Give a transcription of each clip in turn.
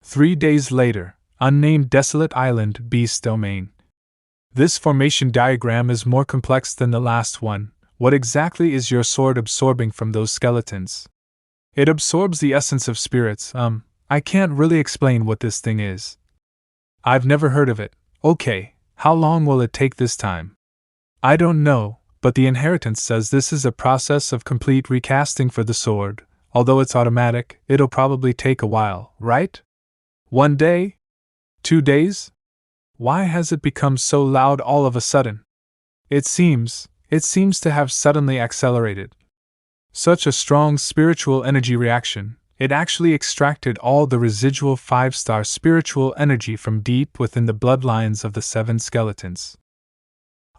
3 days later, unnamed desolate island beast domain. This formation diagram is more complex than the last one. What exactly is your sword absorbing from those skeletons? It absorbs the essence of spirits. I can't really explain what this thing is. I've never heard of it. Okay, how long will it take this time? I don't know, but the inheritance says this is a process of complete recasting for the sword. Although it's automatic, it'll probably take a while, right? 1 day? 2 days? Why has it become so loud all of a sudden? It seems to have suddenly accelerated. Such a strong spiritual energy reaction, it actually extracted all the residual 5-star spiritual energy from deep within the bloodlines of the 7 skeletons.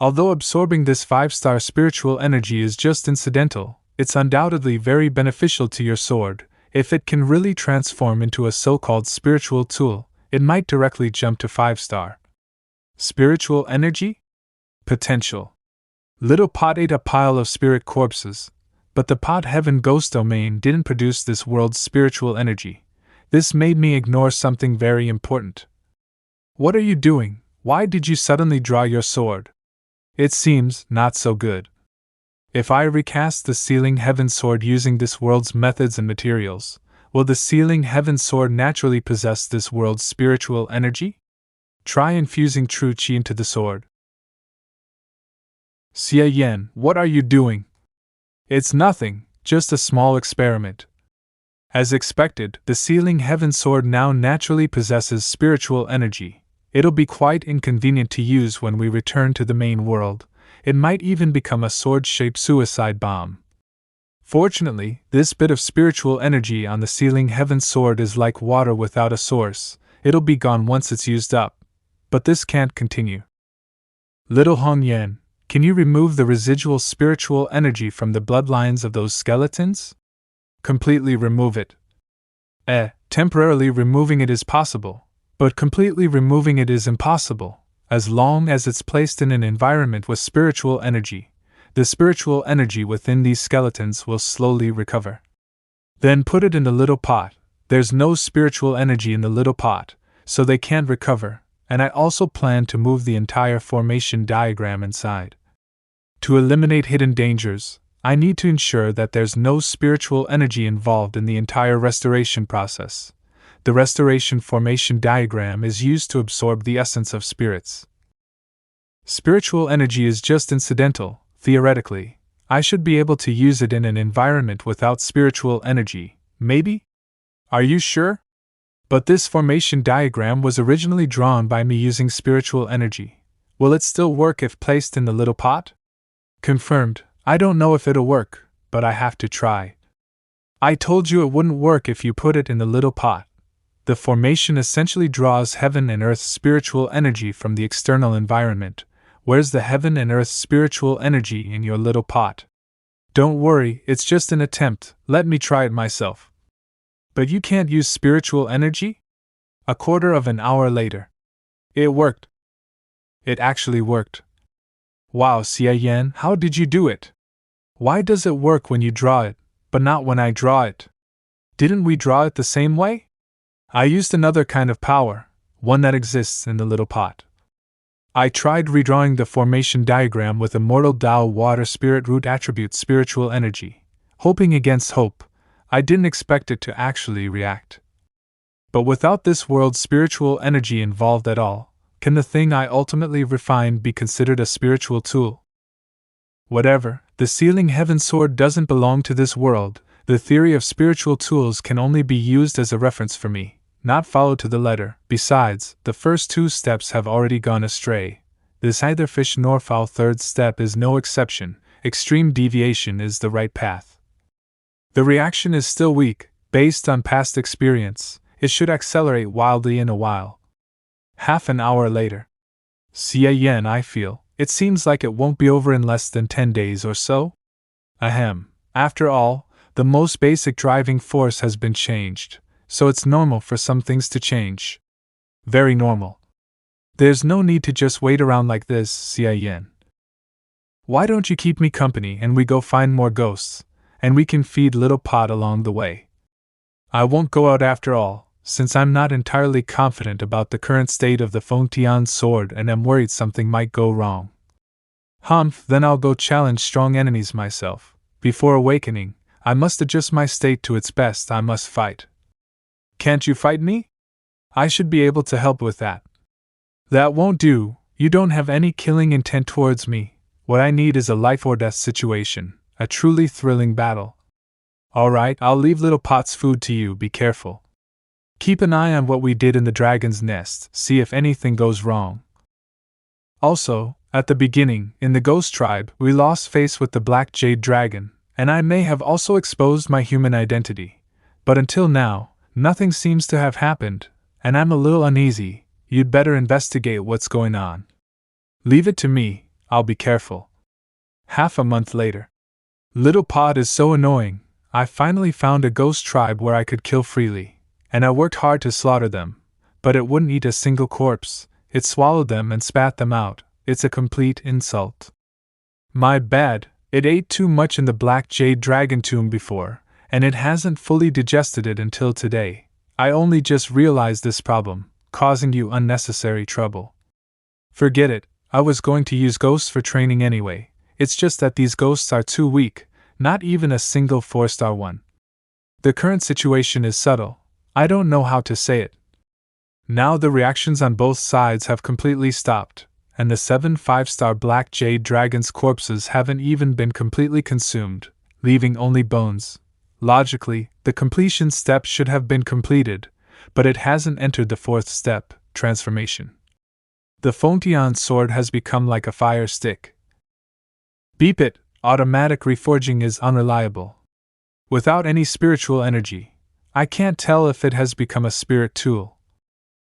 Although absorbing this 5-star spiritual energy is just incidental, it's undoubtedly very beneficial to your sword. If it can really transform into a so-called spiritual tool, it might directly jump to 5-star. Spiritual energy? Potential. Little Pot ate a pile of spirit corpses, but the Pot Heaven Ghost domain didn't produce this world's spiritual energy. This made me ignore something very important. What are you doing? Why did you suddenly draw your sword? It seems not so good. If I recast the Sealing Heaven Sword using this world's methods and materials, will the Sealing Heaven Sword naturally possess this world's spiritual energy? Try infusing true Qi into the sword. Xie Yan, what are you doing? It's nothing, just a small experiment. As expected, the Sealing Heaven Sword now naturally possesses spiritual energy. It'll be quite inconvenient to use when we return to the main world. It might even become a sword-shaped suicide bomb. Fortunately, this bit of spiritual energy on the Sealing Heaven Sword is like water without a source. It'll be gone once it's used up. But this can't continue. Little Hong Yan, can you remove the residual spiritual energy from the bloodlines of those skeletons? Completely remove it. Temporarily removing it is possible, but completely removing it is impossible. As long as it's placed in an environment with spiritual energy, the spiritual energy within these skeletons will slowly recover. Then put it in the little pot. There's no spiritual energy in the little pot, so they can't recover, and I also plan to move the entire formation diagram inside. To eliminate hidden dangers, I need to ensure that there's no spiritual energy involved in the entire restoration process. The restoration formation diagram is used to absorb the essence of spirits. Spiritual energy is just incidental. Theoretically, I should be able to use it in an environment without spiritual energy, maybe? Are you sure? But this formation diagram was originally drawn by me using spiritual energy. Will it still work if placed in the little pot? Confirmed. I don't know if it'll work, but I have to try. I told you it wouldn't work if you put it in the little pot. The formation essentially draws heaven and earth's spiritual energy from the external environment. Where's the heaven and earth's spiritual energy in your little pot? Don't worry, it's just an attempt. Let me try it myself. But you can't use spiritual energy? A quarter of an hour later. It worked. It actually worked. Wow, Xie Yan, how did you do it? Why does it work when you draw it, but not when I draw it? Didn't we draw it the same way? I used another kind of power, one that exists in the little pot. I tried redrawing the formation diagram with Immortal Tao Water Spirit Root Attribute Spiritual Energy, hoping against hope. I didn't expect it to actually react. But without this world's spiritual energy involved at all, can the thing I ultimately refined be considered a spiritual tool? Whatever, the Sealing Heaven Sword doesn't belong to this world. The theory of spiritual tools can only be used as a reference for me, not followed to the letter. Besides, the first 2 steps have already gone astray. This either fish nor fowl third step is no exception. Extreme deviation is the right path. The reaction is still weak. Based on past experience, it should accelerate wildly in a while. Half an hour later. Xie Yan, I feel, it seems like it won't be over in less than 10 days or so? Ahem. After all, the most basic driving force has been changed, so it's normal for some things to change. Very normal. There's no need to just wait around like this, Xie Yan. Why don't you keep me company and we go find more ghosts, and we can feed Little Pot along the way? I won't go out after all, since I'm not entirely confident about the current state of the Fengtian sword and am worried something might go wrong. Humph, then I'll go challenge strong enemies myself. Before awakening, I must adjust my state to its best. I must fight. Can't you fight me? I should be able to help with that. That won't do. You don't have any killing intent towards me. What I need is a life or death situation, a truly thrilling battle. Alright, I'll leave Little Pot's food to you. Be careful. Keep an eye on what we did in the dragon's nest, see if anything goes wrong. Also, at the beginning, in the ghost tribe, we lost face with the black jade dragon, and I may have also exposed my human identity. But until now, nothing seems to have happened, and I'm a little uneasy. You'd better investigate what's going on. Leave it to me, I'll be careful. Half a month later. Little Pot is so annoying. I finally found a ghost tribe where I could kill freely, and I worked hard to slaughter them, but it wouldn't eat a single corpse. It swallowed them and spat them out. It's a complete insult. My bad, it ate too much in the black jade dragon tomb before, and it hasn't fully digested it until today. I only just realized this problem, causing you unnecessary trouble. Forget it, I was going to use ghosts for training anyway. It's just that these ghosts are too weak, not even a single 4-star one. The current situation is subtle. I don't know how to say it. Now the reactions on both sides have completely stopped, and the 7 5-star black jade dragon's corpses haven't even been completely consumed, leaving only bones. Logically, the completion step should have been completed, but it hasn't entered the 4th step, transformation. The Fengtian sword has become like a fire stick. Beep it, automatic reforging is unreliable. Without any spiritual energy, I can't tell if it has become a spirit tool.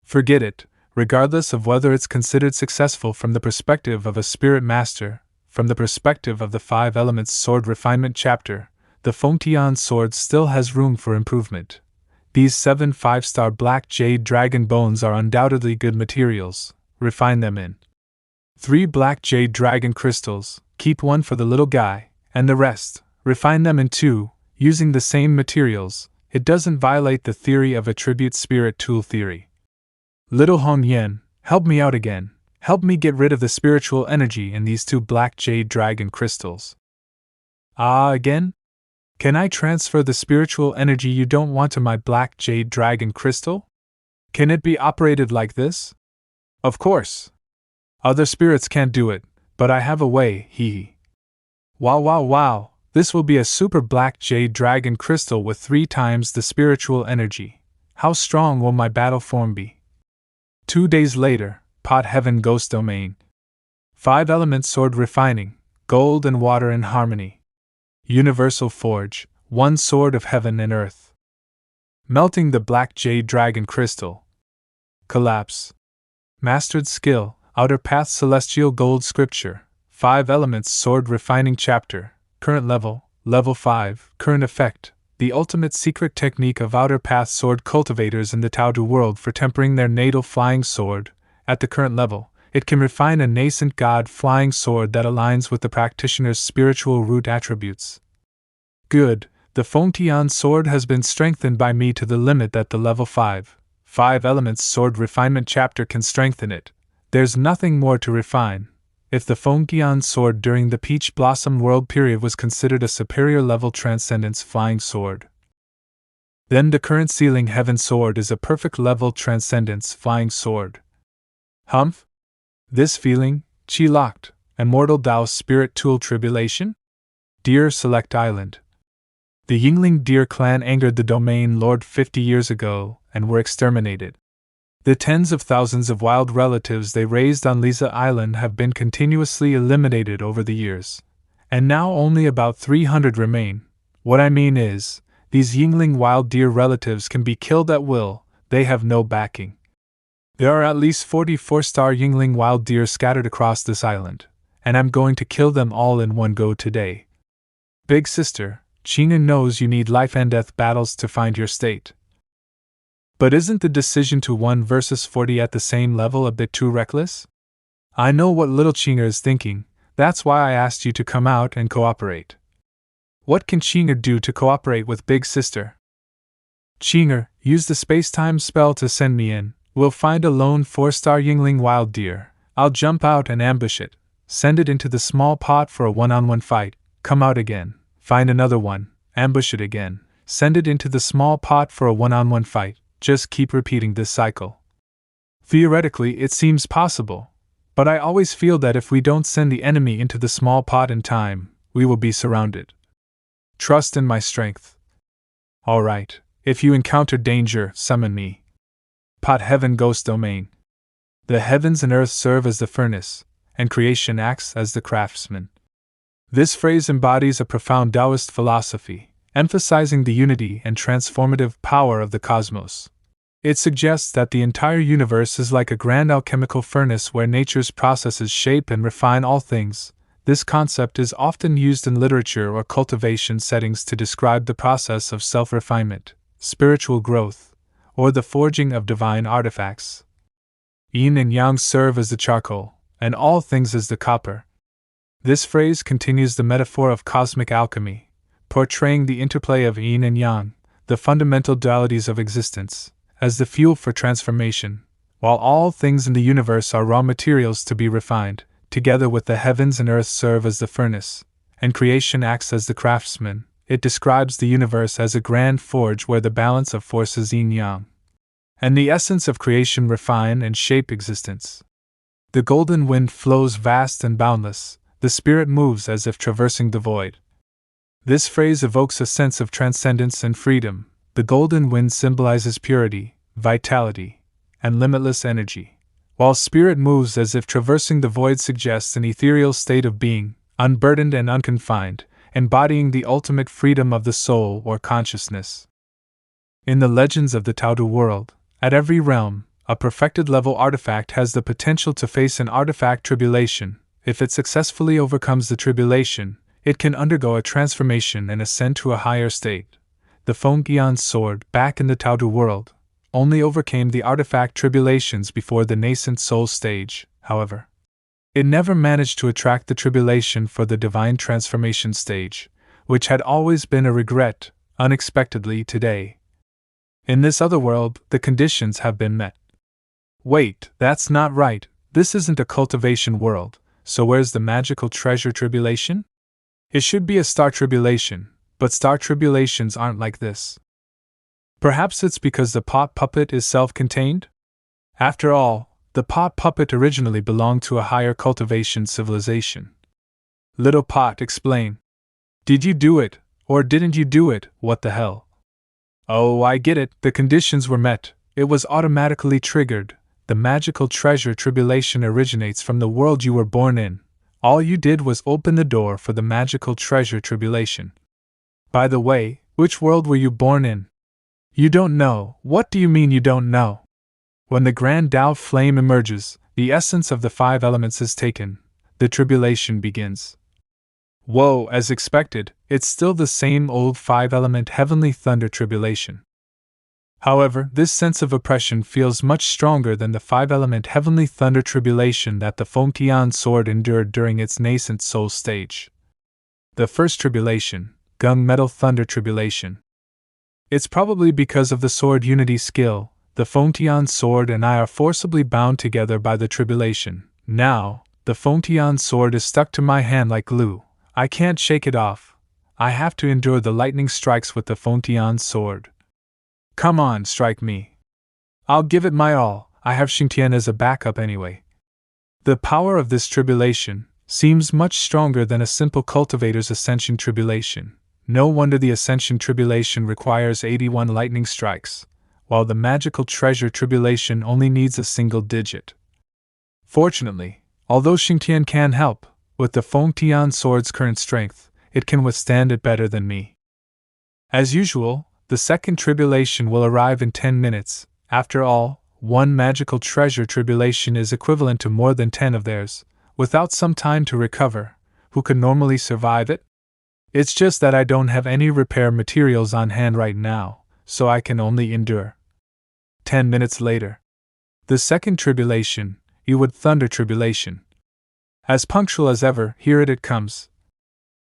Forget it, regardless of whether it's considered successful from the perspective of a spirit master. From the perspective of the 5 Elements Sword Refinement chapter, the Fengtian sword still has room for improvement. These 7 5-star black jade dragon bones are undoubtedly good materials. Refine them in 3 black jade dragon crystals, keep 1 for the little guy, and the rest, refine them in 2, using the same materials. It doesn't violate the theory of attribute spirit tool theory. Little Hong Yen, help me out again. Help me get rid of the spiritual energy in these 2 black jade dragon crystals. Ah, again? Can I transfer the spiritual energy you don't want to my black jade dragon crystal? Can it be operated like this? Of course. Other spirits can't do it, but I have a way, hee. Wow. This will be a super black jade dragon crystal with 3 times the spiritual energy. How strong will my battle form be? 2 days later, Pot Heaven Ghost Domain. 5 Elements Sword Refining, Gold and Water in Harmony. Universal Forge, 1 Sword of Heaven and Earth. Melting the Black Jade Dragon Crystal. Collapse. Mastered Skill, Outer Path Celestial Gold Scripture, 5 Elements Sword Refining Chapter, Current Level, Level 5, Current Effect. The ultimate secret technique of Outer Path sword cultivators in the Taodu world for tempering their natal flying sword. At the current level, it can refine a nascent god flying sword that aligns with the practitioner's spiritual root attributes. Good, the Fengtian sword has been strengthened by me to the limit that the level 5 Elements sword refinement chapter can strengthen it. There's nothing more to refine. If the Fengtian sword during the Peach Blossom World period was considered a superior level transcendence flying sword, then the current Sealing Heaven sword is a perfect level transcendence flying sword. Humph? This feeling, Chi locked, Immortal Dao Spirit Tool Tribulation? Deer Select Island. The Yingling Deer clan angered the domain lord 50 years ago and were exterminated. The tens of thousands of wild relatives they raised on Lisa Island have been continuously eliminated over the years, and now only about 300 remain. What I mean is, these Yingling wild deer relatives can be killed at will, they have no backing. There are at least 44-star Yingling wild deer scattered across this island, and I'm going to kill them all in one go today. Big sister, Qing'an knows you need life and death battles to find your state. But isn't the decision to 1 versus 40 at the same level a bit too reckless? I know what little Qing'er is thinking, that's why I asked you to come out and cooperate. What can Qing'er do to cooperate with Big Sister? Chinger, use the space-time spell to send me in. We'll find a lone 4-star Yingling wild deer. I'll jump out and ambush it. Send it into the small pot for a one-on-one fight. Come out again. Find another one. Ambush it again. Send it into the small pot for a one-on-one fight. Just keep repeating this cycle. Theoretically, it seems possible, but I always feel that if we don't send the enemy into the small pot in time, we will be surrounded. Trust in my strength. All right, if you encounter danger, summon me. Pot Heaven Ghost Domain. The heavens and earth serve as the furnace, and creation acts as the craftsman. This phrase embodies a profound Taoist philosophy, emphasizing the unity and transformative power of the cosmos. It suggests that the entire universe is like a grand alchemical furnace where nature's processes shape and refine all things. This concept is often used in literature or cultivation settings to describe the process of self-refinement, spiritual growth, or the forging of divine artifacts. Yin and Yang serve as the charcoal, and all things as the copper. This phrase continues the metaphor of cosmic alchemy, portraying the interplay of yin and yang, the fundamental dualities of existence, as the fuel for transformation. While all things in the universe are raw materials to be refined, together with the heavens and earth serve as the furnace, and creation acts as the craftsman, it describes the universe as a grand forge where the balance of forces yin-yang and the essence of creation refine and shape existence. The golden wind flows vast and boundless, the spirit moves as if traversing the void. This phrase evokes a sense of transcendence and freedom. The golden wind symbolizes purity, vitality, and limitless energy, while spirit moves as if traversing the void suggests an ethereal state of being, unburdened and unconfined, embodying the ultimate freedom of the soul or consciousness. In the legends of the Taodu world, at every realm, a perfected level artifact has the potential to face an artifact tribulation. If it successfully overcomes the tribulation, it can undergo a transformation and ascend to a higher state. The Fengqian sword, back in the Taodu world, only overcame the artifact tribulations before the nascent soul stage, however. It never managed to attract the tribulation for the divine transformation stage, which had always been a regret, unexpectedly today. In this other world, the conditions have been met. Wait, that's not right, this isn't a cultivation world, so where's the magical treasure tribulation? It should be a star tribulation, but star tribulations aren't like this. Perhaps it's because the pot puppet is self-contained? After all, the pot puppet originally belonged to a higher cultivation civilization. Little pot, explain. Did you do it, or didn't you do it, what the hell? Oh, I get it, the conditions were met, it was automatically triggered. The magical treasure tribulation originates from the world you were born in. All you did was open the door for the magical treasure tribulation. By the way, which world were you born in? You don't know. What do you mean you don't know? When the grand Tao flame emerges, the essence of the 5 elements is taken. The tribulation begins. Whoa, as expected, it's still the same old 5-element heavenly thunder tribulation. However, this sense of oppression feels much stronger than the 5-element heavenly thunder tribulation that the Fengqian sword endured during its nascent soul stage. The first tribulation, Gung Metal Thunder Tribulation. It's probably because of the sword unity skill, the Fengqian sword and I are forcibly bound together by the tribulation. Now, the Fengqian sword is stuck to my hand like glue. I can't shake it off. I have to endure the lightning strikes with the Fengqian sword. Come on, strike me. I'll give it my all, I have Xingtian as a backup anyway. The power of this tribulation seems much stronger than a simple cultivator's ascension tribulation. No wonder the ascension tribulation requires 81 lightning strikes, while the magical treasure tribulation only needs a single digit. Fortunately, although Xingtian can help, with the Fengqian sword's current strength, it can withstand it better than me. As usual, the second tribulation will arrive in 10 minutes. After all, one magical treasure tribulation is equivalent to more than 10 of theirs. Without some time to recover, who could normally survive it? It's just that I don't have any repair materials on hand right now, so I can only endure. 10 minutes later. The second tribulation, Ewood Thunder Tribulation. As punctual as ever, here it comes.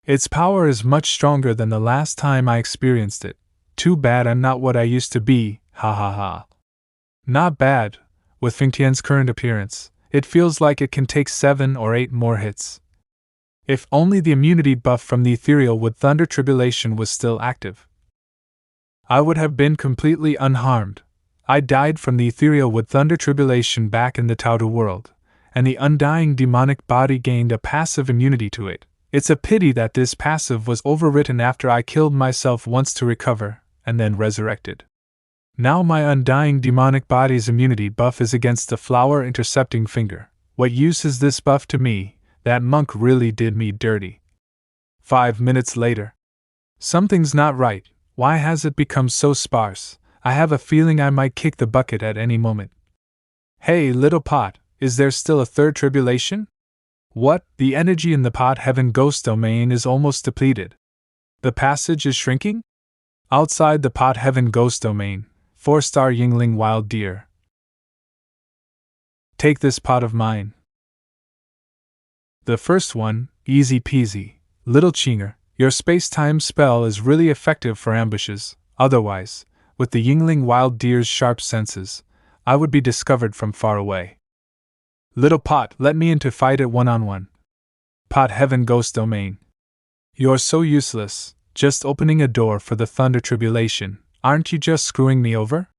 Its power is much stronger than the last time I experienced it. Too bad I'm not what I used to be, ha ha ha. Not bad. With Feng Tian's current appearance, it feels like it can take 7 or 8 more hits. If only the immunity buff from the ethereal with thunder tribulation was still active, I would have been completely unharmed. I died from the ethereal with thunder tribulation back in the Tauta world, and the undying demonic body gained a passive immunity to it. It's a pity that this passive was overwritten after I killed myself once to recover, and then resurrected. Now my undying demonic body's immunity buff is against the flower intercepting finger. What use is this buff to me? That monk really did me dirty. 5 minutes later. Something's not right. Why has it become so sparse? I have a feeling I might kick the bucket at any moment. Hey, little pot, is there still a third tribulation? What? The energy in the pot heaven ghost domain is almost depleted. The passage is shrinking? Outside the pot heaven ghost domain, 4-star Yingling wild deer. Take this pot of mine. The first one, easy peasy. Little Chinger, your space-time spell is really effective for ambushes. Otherwise, with the Yingling wild deer's sharp senses, I would be discovered from far away. Little pot, let me in to fight it one-on-one. Pot heaven ghost domain. You're so useless, just opening a door for the thunder tribulation. Aren't you just screwing me over?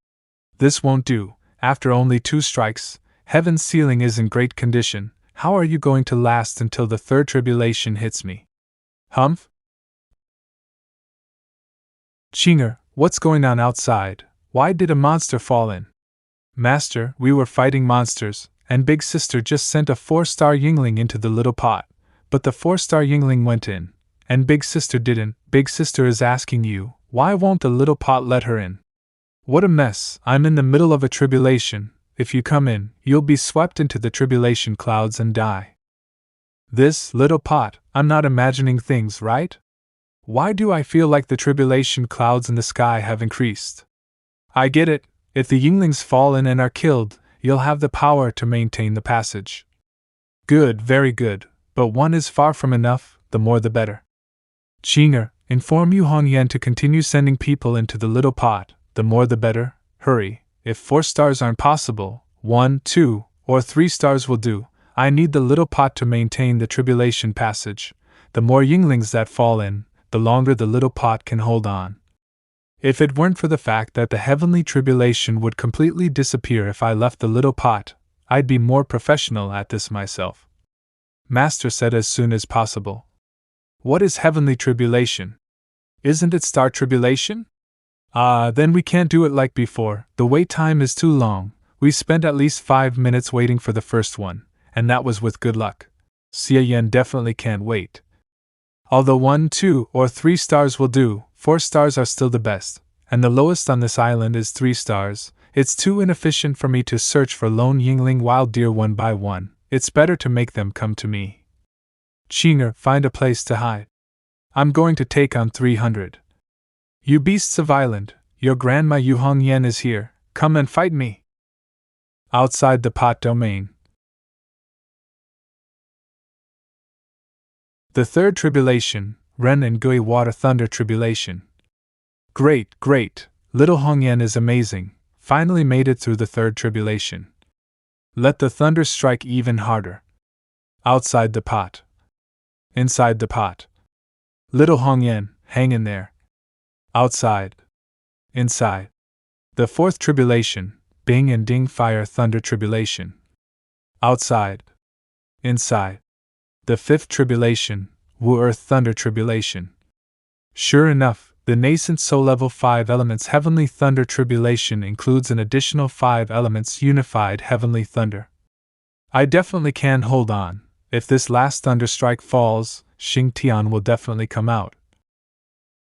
This won't do. After only 2 strikes, heaven's ceiling is in great condition. How are you going to last until the third tribulation hits me? Humph? Chinger, what's going on outside? Why did a monster fall in? Master, we were fighting monsters, and Big Sister just sent a 4-star Yingling into the little pot. But the 4-star Yingling went in, and Big Sister didn't. Big Sister is asking you, why won't the little pot let her in? What a mess. I'm in the middle of a tribulation. If you come in, you'll be swept into the tribulation clouds and die. This little pot, I'm not imagining things, right? Why do I feel like the tribulation clouds in the sky have increased? I get it. If the Yinglings fall in and are killed, you'll have the power to maintain the passage. Good, very good, but one is far from enough, the more the better. Chinger, inform Yu Hongyan to continue sending people into the little pot, the more the better. Hurry. If 4 stars aren't possible, 1, 2, or 3 stars will do. I need the little pot to maintain the tribulation passage. The more Yinglings that fall in, the longer the little pot can hold on. If it weren't for the fact that the heavenly tribulation would completely disappear if I left the little pot, I'd be more professional at this myself. Master said as soon as possible. What is heavenly tribulation? Isn't it star tribulation? Then we can't do it like before. The wait time is too long. We spent at least 5 minutes waiting for the first one, and that was with good luck. Xie Yan definitely can't wait. Although 1, 2, or 3 stars will do, 4 stars are still the best, and the lowest on this island is 3 stars. It's too inefficient for me to search for lone Yingling wild deer one by one. It's better to make them come to me. Chinger, find a place to hide. I'm going to take on 300. You beasts of island, your grandma Yu Hongyan is here. Come and fight me. Outside the pot domain. The third tribulation, Ren and Gui water thunder tribulation. Great, great, little Hongyan is amazing, finally made it through the third tribulation. Let the thunder strike even harder. Outside the pot. Inside the pot. Little Hongyan, hang in there. Outside. Inside. The fourth tribulation, Bing and Ding fire thunder tribulation. Outside. Inside. The fifth tribulation, Wu earth thunder tribulation. Sure enough, the nascent soul level 5 elements heavenly thunder tribulation includes an additional 5 elements unified heavenly thunder. I definitely can hold on. If this last thunder strike falls, Xing Tian will definitely come out.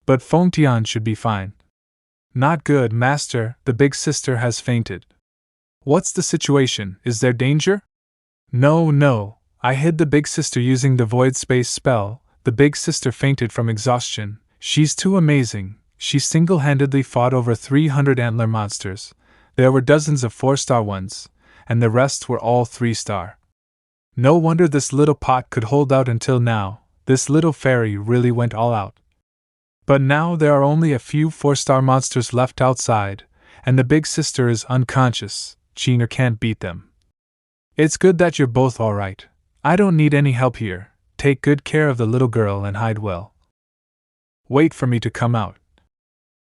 But Feng Tian should be fine. Not good, Master, the big sister has fainted. What's the situation? Is there danger? No, I hid the big sister using the void space spell. The big sister fainted from exhaustion. She's too amazing. She single-handedly fought over 300 antler monsters. There were dozens of 4-star ones, and the rest were all 3-star. No wonder this little pot could hold out until now. This little fairy really went all out. But now there are only a few 4-star monsters left outside, and the big sister is unconscious. China can't beat them. It's good that you're both alright. I don't need any help here. Take good care of the little girl and hide well. Wait for me to come out.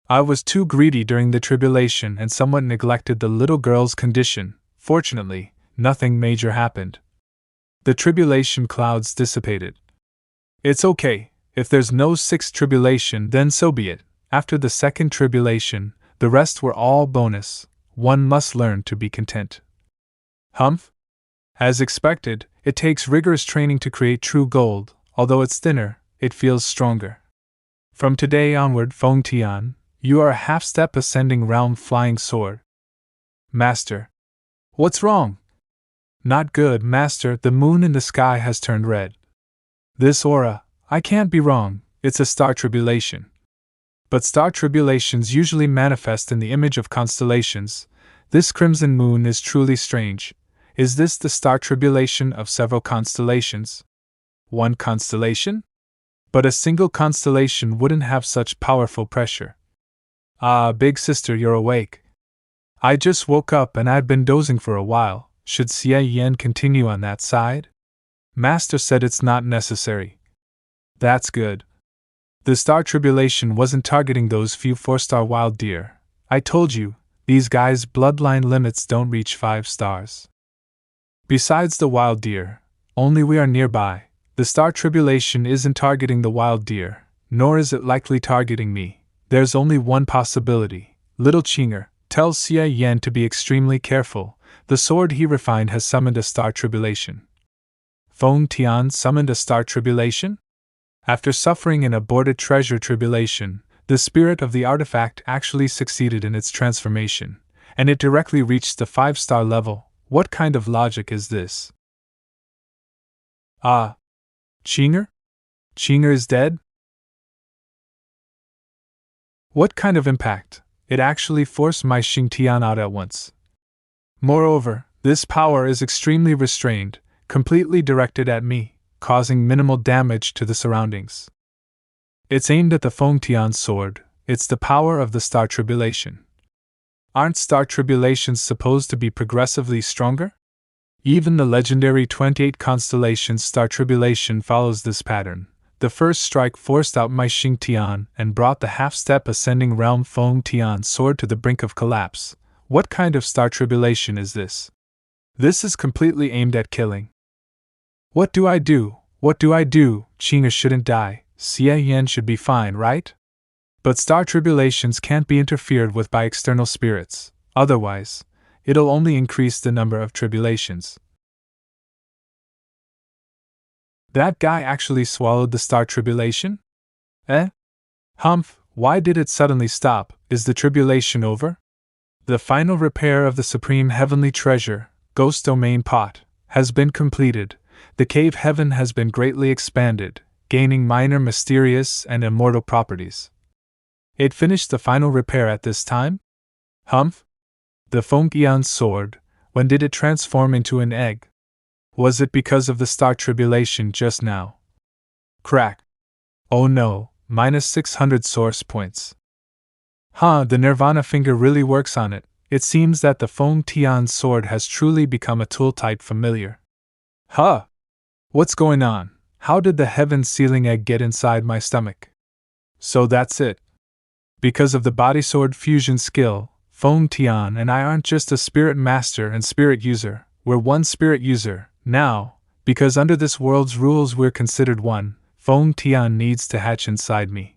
I was too greedy during the tribulation and somewhat neglected the little girl's condition. Fortunately, nothing major happened. The tribulation clouds dissipated. It's okay. If there's no 6th tribulation, then so be it. After the 2nd tribulation, the rest were all bonus. One must learn to be content. Humph? As expected, it takes rigorous training to create true gold. Although it's thinner, it feels stronger. From today onward, Feng Tian, you are a half-step ascending realm flying sword. Master. What's wrong? Not good, Master. The moon in the sky has turned red. This aura, I can't be wrong, it's a star tribulation. But star tribulations usually manifest in the image of constellations. This crimson moon is truly strange. Is this the star tribulation of several constellations? One constellation? But a single constellation wouldn't have such powerful pressure. Ah, big sister, you're awake. I just woke up and I'd been dozing for a while. Should Xie Yan continue on that side? Master said it's not necessary. That's good. The star tribulation wasn't targeting those few 4-star wild deer. I told you, these guys' bloodline limits don't reach 5 stars. Besides the wild deer, only we are nearby. The star tribulation isn't targeting the wild deer, nor is it likely targeting me. There's only one possibility. Little Chinger, tell Xie Yan to be extremely careful. The sword he refined has summoned a star tribulation. Feng Tian summoned a star tribulation? After suffering an aborted treasure tribulation, the spirit of the artifact actually succeeded in its transformation, and it directly reached the 5-star level. What kind of logic is this? Ah. Chinger? Chinger is dead? What kind of impact? It actually forced my Xingtian out at once. Moreover, this power is extremely restrained, completely directed at me, causing minimal damage to the surroundings. It's aimed at the Feng Tian sword. It's the power of the star tribulation. Aren't star tribulations supposed to be progressively stronger? Even the legendary 28 constellations star tribulation follows this pattern. The first strike forced out my Xingtian and brought the half-step ascending realm Feng Tian sword to the brink of collapse. What kind of star tribulation is this? This is completely aimed at killing. What do I do? What do I do? Chinger shouldn't die. Xie Yan should be fine, right? But star tribulations can't be interfered with by external spirits. Otherwise, it'll only increase the number of tribulations. That guy actually swallowed the star tribulation? Eh? Humph, why did it suddenly stop? Is the tribulation over? The final repair of the supreme heavenly treasure, Ghost Domain Pot, has been completed. The cave heaven has been greatly expanded, gaining minor mysterious and immortal properties. It finished the final repair at this time? Humph? The Feng Tian sword, when did it transform into an egg? Was it because of the star tribulation just now? Crack. Oh no, -600 source points. The Nirvana finger really works on it. It seems that the Feng Tian sword has truly become a tool-type familiar. What's going on? How did the heaven-sealing egg get inside my stomach? So that's it. Because of the body sword fusion skill, Feng Tian and I aren't just a spirit master and spirit user, we're one spirit user. Now, because under this world's rules we're considered one, Feng Tian needs to hatch inside me.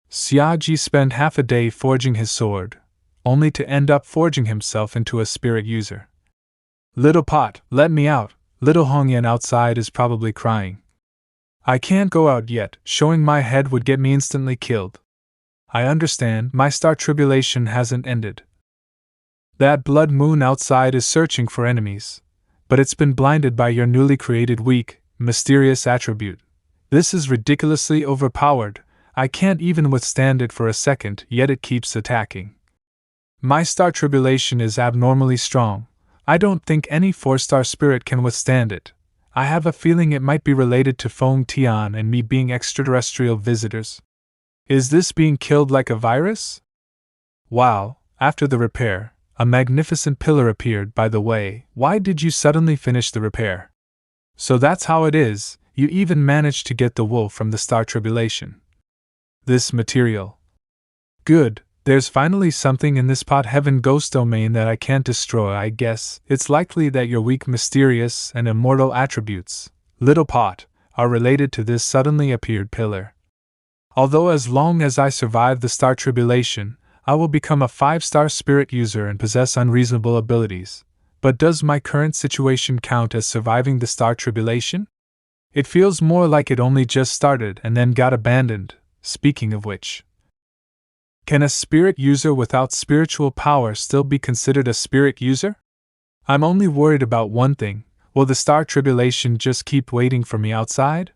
Xiaji spent half a day forging his sword, only to end up forging himself into a spirit user. Little pot, let me out. Little Hongyan outside is probably crying. I can't go out yet, showing my head would get me instantly killed. I understand, my star tribulation hasn't ended. That blood moon outside is searching for enemies, but it's been blinded by your newly created weak, mysterious attribute. This is ridiculously overpowered. I can't even withstand it for a second, yet it keeps attacking. My star tribulation is abnormally strong. I don't think any 4-star spirit can withstand it. I have a feeling it might be related to Feng Tian and me being extraterrestrial visitors. Is this being killed like a virus? Wow, after the repair, a magnificent pillar appeared. By the way, why did you suddenly finish the repair? So that's how it is, you even managed to get the wool from the star tribulation. This material. Good, there's finally something in this pot heaven ghost domain that I can't destroy. I guess it's likely that your weak, mysterious, and immortal attributes, little pot, are related to this suddenly appeared pillar. Although as long as I survive the star tribulation, I will become a 5-star spirit user and possess unreasonable abilities. But does my current situation count as surviving the star tribulation? It feels more like it only just started and then got abandoned. Speaking of which, can a spirit user without spiritual power still be considered a spirit user? I'm only worried about one thing. Will the star tribulation just keep waiting for me outside?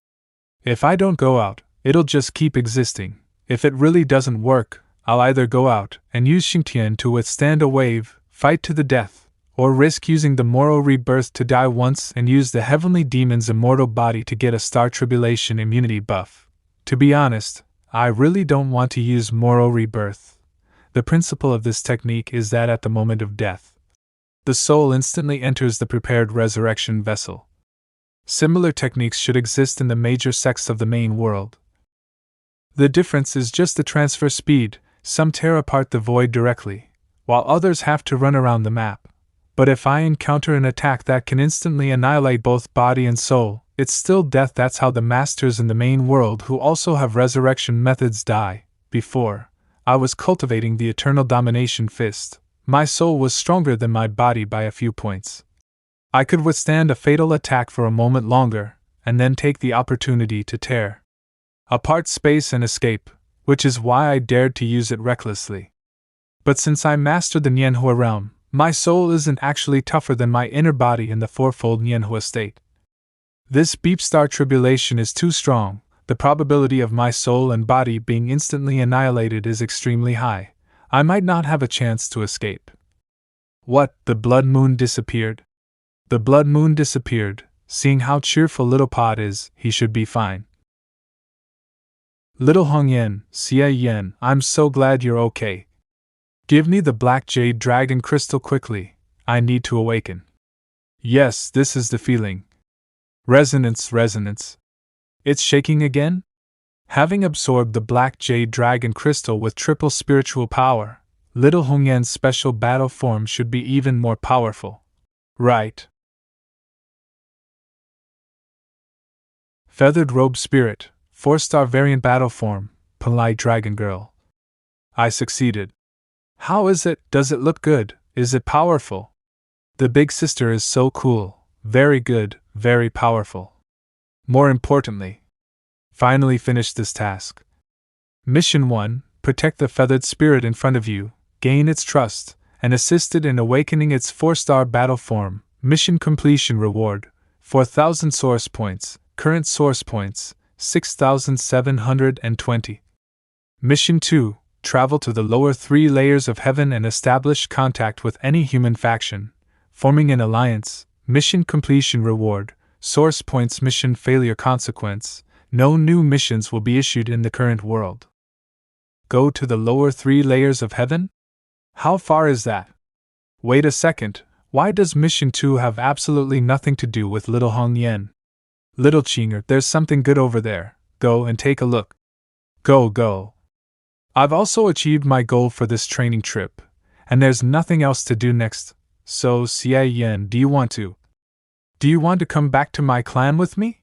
If I don't go out, it'll just keep existing. If it really doesn't work, I'll either go out and use Xie to withstand a wave, fight to the death, or risk using the moral rebirth to die once and use the heavenly demon's immortal body to get a star tribulation immunity buff. To be honest, I really don't want to use moral rebirth. The principle of this technique is that at the moment of death, the soul instantly enters the prepared resurrection vessel. Similar techniques should exist in the major sects of the main world. The difference is just the transfer speed. Some tear apart the void directly, while others have to run around the map. But if I encounter an attack that can instantly annihilate both body and soul, it's still death. That's how the masters in the main world who also have resurrection methods die. Before, I was cultivating the eternal domination fist. My soul was stronger than my body by a few points. I could withstand a fatal attack for a moment longer, and then take the opportunity to tear apart space and escape, which is why I dared to use it recklessly. But since I mastered the manhua realm, my soul isn't actually tougher than my inner body in the fourfold manhua state. This beep star tribulation is too strong. The probability of my soul and body being instantly annihilated is extremely high. I might not have a chance to escape. What, the blood moon disappeared? The blood moon disappeared. Seeing how cheerful little Pod is, he should be fine. Little Hong Yan, Xie Yan, I'm so glad you're okay. Give me the black jade dragon crystal quickly. I need to awaken. Yes, this is the feeling. Resonance. It's shaking again? Having absorbed the black jade dragon crystal with triple spiritual power, little Hong Yan's special battle form should be even more powerful. Right. Feathered robe spirit. 4-star variant battle form, polite dragon girl. I succeeded. How is it? Does it look good? Is it powerful? The big sister is so cool. Very good, very powerful. More importantly, finally finished this task. Mission 1, protect the feathered spirit in front of you, gain its trust, and assist it in awakening its 4-star battle form. Mission completion reward, 4,000 source points, current source points, 6,720. Mission 2, travel to the lower 3 layers of heaven and establish contact with any human faction, forming an alliance. Mission completion reward, source points. Mission failure consequence, no new missions will be issued in the current world. Go to the lower 3 layers of heaven? How far is that? Wait a second, why does Mission 2 have absolutely nothing to do with little Hong Yan? Little Chinger, there's something good over there. Go and take a look. Go. I've also achieved my goal for this training trip, and there's nothing else to do next. So, Xie Yan, do you want to come back to my clan with me?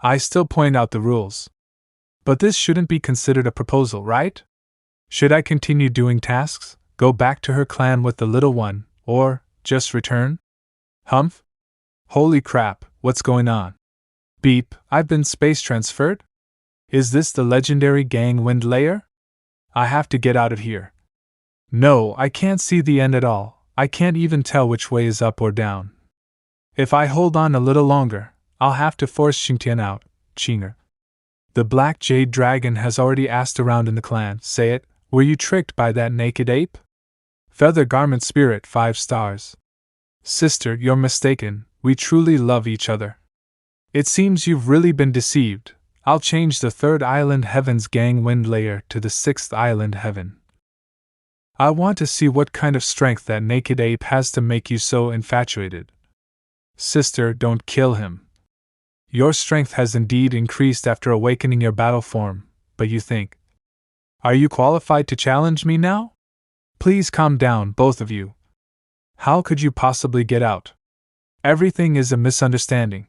I still point out the rules. But this shouldn't be considered a proposal, right? Should I continue doing tasks, go back to her clan with the little one, or just return? Humph? Holy crap, what's going on? Beep, I've been space transferred? Is this the legendary Gang Wind lair? I have to get out of here. No, I can't see the end at all. I can't even tell which way is up or down. If I hold on a little longer, I'll have to force Xingtian out. Chinger. The black jade dragon has already asked around in the clan. Say it, were you tricked by that naked ape? Feather garment spirit 5 stars. Sister, you're mistaken, we truly love each other. It seems you've really been deceived. I'll change the 3rd island heaven's gangwind layer to the 6th island heaven. I want to see what kind of strength that naked ape has to make you so infatuated. Sister, don't kill him. Your strength has indeed increased after awakening your battle form, but you think. Are you qualified to challenge me now? Please calm down, both of you. How could you possibly get out? Everything is a misunderstanding.